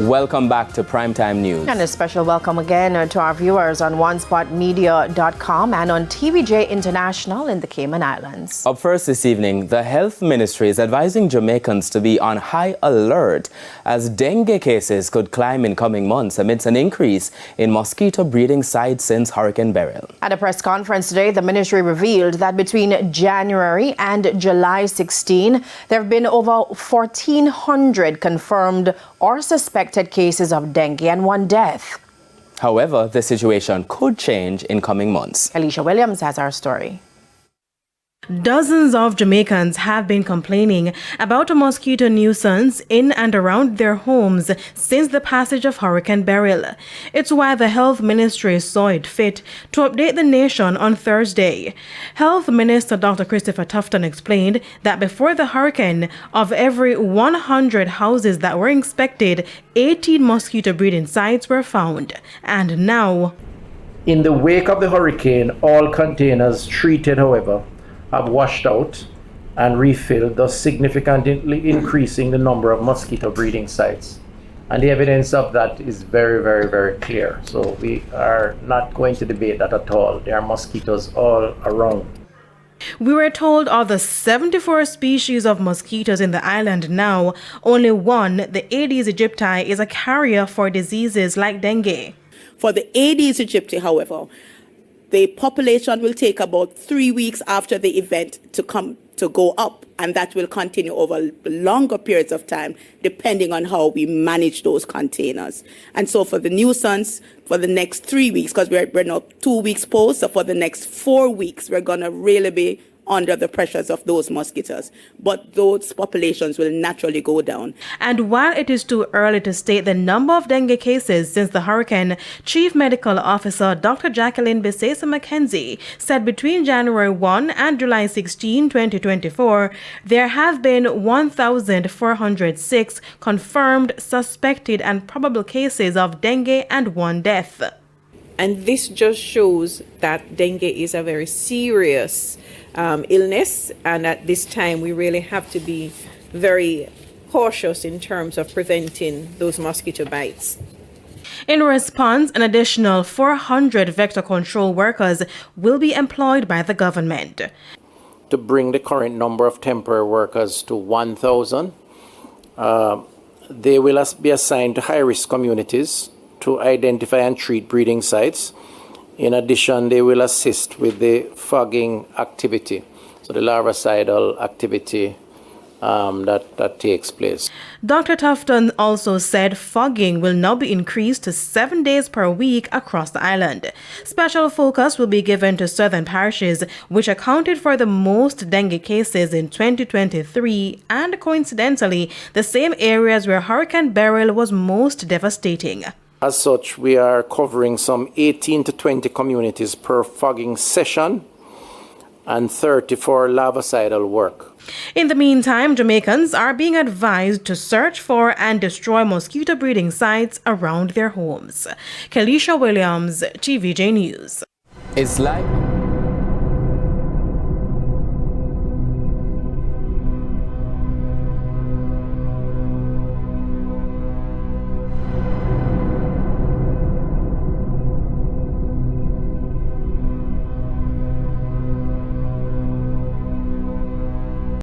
Welcome back to Primetime News. And a special welcome again to our viewers on onespotmedia.com and on TVJ International in the Cayman Islands. Up first this evening, the Health Ministry is advising Jamaicans to be on high alert as dengue cases could climb in coming months amidst an increase in mosquito breeding sites since Hurricane Beryl. At a press conference today, the ministry revealed that between January and July 16, there have been over 1,400 confirmed or suspected cases of dengue and 1 death. However, the situation could change in coming months. Alicia Williams has our story. Dozens of Jamaicans have been complaining about a mosquito nuisance in and around their homes since the passage of Hurricane Beryl. It's why the Health Ministry saw it fit to update the nation on Thursday. Health Minister Dr. Christopher Tufton explained that before the hurricane, of every 100 houses that were inspected, 18 mosquito breeding sites were found. And now, in the wake of the hurricane, all containers treated, however, have washed out and refilled, thus significantly increasing the number of mosquito breeding sites. And the evidence of that is very, very, very clear. So we are not going to debate that at all. There are mosquitoes all around. We were told of the 74 species of mosquitoes in the island now, only one, the Aedes aegypti, is a carrier for diseases like dengue. For the Aedes aegypti, however, the population will take about 3 weeks after the event to go up, and that will continue over longer periods of time, depending on how we manage those containers. And so for the nuisance, for the next 3 weeks, because we're now 2 weeks post, so for the next 4 weeks, we're going to really be under the pressures of those mosquitoes. But those populations will naturally go down. And while it is too early to state the number of dengue cases since the hurricane, Chief Medical Officer Dr. Jacqueline Bisesa McKenzie said between January 1 and July 16, 2024, there have been 1,406 confirmed, suspected, and probable cases of dengue and 1 death. And this just shows that dengue is a very serious illness, and at this time we really have to be very cautious in terms of preventing those mosquito bites. In response, an additional 400 vector control workers will be employed by the government. To bring the current number of temporary workers to 1,000, they will be assigned to high-risk communities to identify and treat breeding sites. In addition, they will assist with the fogging activity, so the larvicidal activity that takes place. Dr. Tufton also said fogging will now be increased to 7 days per week across the island. Special focus will be given to southern parishes, which accounted for the most dengue cases in 2023, and coincidentally, the same areas where Hurricane Beryl was most devastating. As such, we are covering some 18 to 20 communities per fogging session and 30 for larvicidal work. In the meantime, Jamaicans are being advised to search for and destroy mosquito breeding sites around their homes. Alicia Williams, TVJ News. It's like